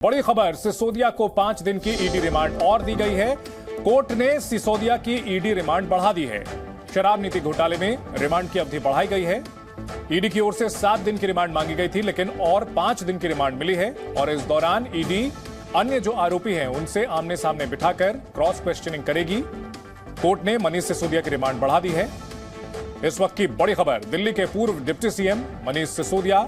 बड़ी खबर, सिसोदिया को 5 दिन की ईडी रिमांड और दी गई है। कोर्ट ने सिसोदिया की ईडी रिमांड बढ़ा दी है। शराब नीति घोटाले में रिमांड की अवधि बढ़ाई गई है। ईडी की ओर से 7 दिन की रिमांड मांगी गई थी, लेकिन और 5 दिन की रिमांड मिली है और इस दौरान ईडी अन्य जो आरोपी हैं उनसे आमने सामने बिठाकर क्रॉस क्वेश्चनिंग करेगी। कोर्ट ने मनीष सिसोदिया की रिमांड बढ़ा दी है। इस वक्त की बड़ी खबर, दिल्ली के पूर्व डिप्टी सीएम मनीष सिसोदिया।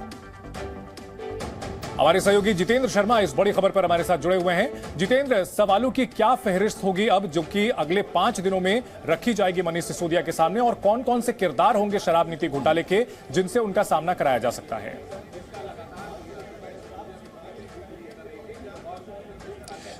हमारे सहयोगी जितेंद्र शर्मा इस बड़ी खबर पर हमारे साथ जुड़े हुए हैं। जितेंद्र, सवालों की क्या फहरिस्त होगी अब, जो कि अगले 5 दिनों में रखी जाएगी मनीष सिसोदिया के सामने, और कौन कौन से किरदार होंगे शराब नीति घोटाले के जिनसे उनका सामना कराया जा सकता है?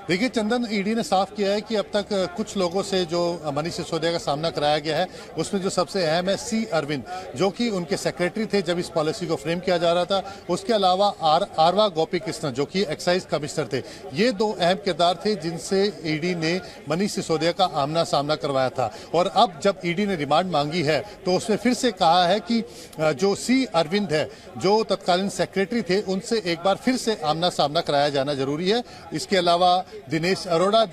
देखिए चंदन, ईडी ने साफ किया है कि अब तक कुछ लोगों से जो मनीष सिसोदिया का सामना कराया गया है उसमें जो सबसे अहम है सी अरविंद, जो कि उनके सेक्रेटरी थे जब इस पॉलिसी को फ्रेम किया जा रहा था। उसके अलावा आरवा गोपी कृष्णन, जो कि एक्साइज कमिश्नर थे। ये 2 अहम किरदार थे जिनसे ईडी ने मनीष सिसोदिया का आमना सामना करवाया था। और अब जब ईडी ने रिमांड मांगी है तो उसमें फिर से कहा है कि जो सी अरविंद है, जो तत्कालीन सेक्रेटरी थे, उनसे एक बार फिर से आमना सामना कराया जाना जरूरी है। इसके अलावा दिनेश अरोड़ा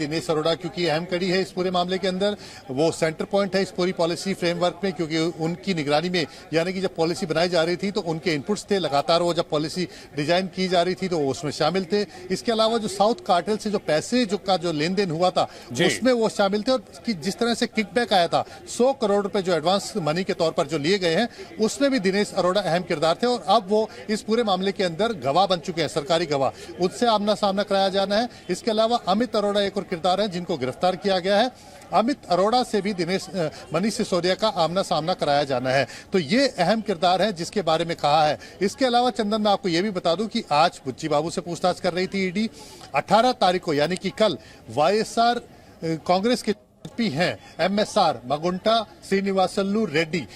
क्योंकि अहम कड़ी है इस पूरे मामले के अंदर, वो सेंटर पॉइंट है इस पूरी पॉलिसी फ्रेमवर्क में, क्योंकि उनकी निगरानी में, यानी कि जब पॉलिसी बनाई जा रही थी तो उनके इनपुट्स थे लगातार। वो जब पॉलिसी डिजाइन की जा रही थी तो वो उसमें शामिल थे। इसके अलावा जो साउथ कार्टेल से जो पैसे जो लेन देन हुआ था उसमें वो शामिल थे। और जिस तरह से किकबैक आया था, 100 करोड़ रुपए जो एडवांस मनी के तौर पर जो लिए गए हैं, उसमें भी दिनेश अरोड़ा अहम किरदार थे। और अब वो इस पूरे मामले के अंदर गवाह बन चुके हैं, सरकारी गवाह। उनसे आमना सामना कराया जाना है। इसके अलावा अमित अरोड़ा एक और किरदार है जिनको गिरफ्तार किया गया है। अमित अरोड़ा से भी मनीष सिसोदिया का आमना सामना कराया जाना है। तो ये अहम किरदार है जिसके बारे में कहा है। इसके अलावा चंदन, मैं आपको यह भी बता दूं कि आज बुच्ची बाबू से पूछताछ कर रही थी ईडी। 18 तारीख को, यानी कि कल, वाईएसआर कांग्रेस के हैं एमएसआर मगुंटा श्रीनिवासल्लू रेड्डी,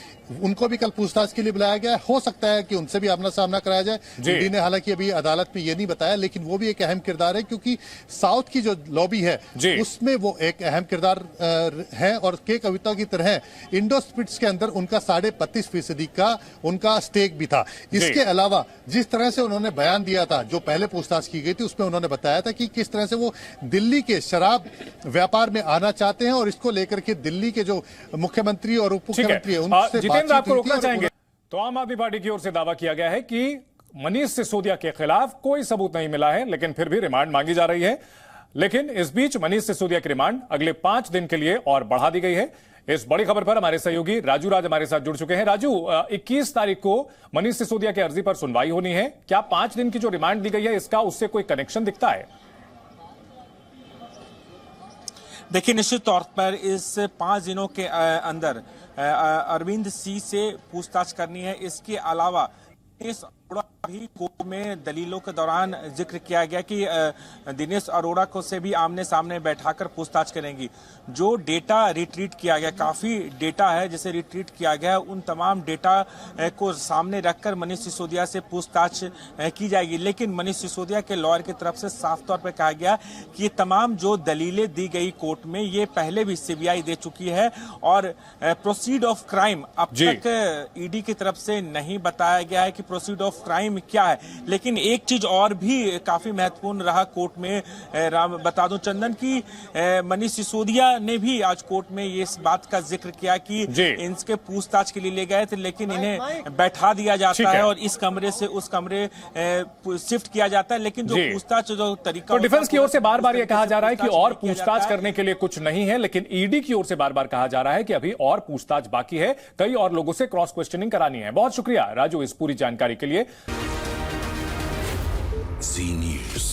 उनको भी कल पूछताछ के लिए बुलाया गया है। हो सकता है कि उनसे भी आमना सामना कराया जाए। ईडी ने हालांकि अभी अदालत में ये नहीं बताया, लेकिन वो भी एक अहम किरदार है, क्योंकि साउथ की जो लॉबी है उसमें वो एक अहम किरदार है। और के कविता की तरह इंडो स्पिरिट्स के अंदर उनका 32.5% का उनका स्टेक भी था। इसके अलावा जिस तरह से उन्होंने बयान दिया था, जो पहले पूछताछ की गई थी, उसमें उन्होंने बताया था कि किस तरह से वो दिल्ली के शराब व्यापार में आना चाहते हैं और इसको लेकर के दिल्ली के जो मुख्यमंत्री और उप मुख्यमंत्री है उनसे जितेंद्र, आपको रोकना चाहेंगे तो आम आदमी पार्टी की ओर से दावा किया गया है कि मनीष सिसोदिया के खिलाफ कोई सबूत नहीं मिला है, लेकिन फिर भी रिमांड मांगी जा रही है। लेकिन इस बीच मनीष सिसोदिया की रिमांड अगले 5 दिन के लिए और बढ़ा दी गई है। इस बड़ी खबर पर हमारे सहयोगी राजू राज हमारे साथ जुड़ चुके हैं। राजू, 21 तारीख को मनीष सिसोदिया की अर्जी पर सुनवाई होनी है। क्या 5 दिन की जो रिमांड दी गई है इसका उससे कोई कनेक्शन दिखता है? देखिए, निश्चित तौर पर इस 5 दिनों के अंदर अरविंद सी से पूछताछ करनी है। इसके अलावा इस भी कोर्ट में दलीलों के दौरान जिक्र किया गया कि दिनेश अरोड़ा को से भी आमने सामने बैठाकर पूछताछ करेंगी। जो डेटा रिट्रीट किया गया, काफी डेटा है जिसे रिट्रीट किया गया, उन तमाम डेटा को सामने रखकर मनीष सिसोदिया से पूछताछ की जाएगी। लेकिन मनीष सिसोदिया के लॉयर की तरफ से साफ तौर पर कहा गया कि ये तमाम जो दलीलें दी गई कोर्ट में, ये पहले भी सीबीआई दे चुकी है और प्रोसीड ऑफ क्राइम अब तक ईडी की तरफ से नहीं बताया गया है कि प्रोसीड ऑफ क्राइम क्या है। लेकिन एक चीज और भी काफी महत्वपूर्ण रहा कोर्ट में, बता दूं चंदन, की मनीष सिसोदिया ने भी आज कोर्ट में ये इस बात का जिक्र किया कि इनके पूछताछ के लिए ले गए थे, लेकिन इन्हें बैठा दिया जाता है और इस कमरे से उस कमरे शिफ्ट किया जाता है। लेकिन जो पूछताछ जो तरीका, तो डिफेंस की ओर से बार बार यह कहा जा रहा है कि और पूछताछ करने के लिए कुछ नहीं है, लेकिन ईडी की ओर से बार बार कहा जा रहा है कि अभी और पूछताछ बाकी है, कई और लोगों से क्रॉस क्वेश्चनिंग करानी है। बहुत शुक्रिया राजू इस पूरी जानकारी के लिए। Z News।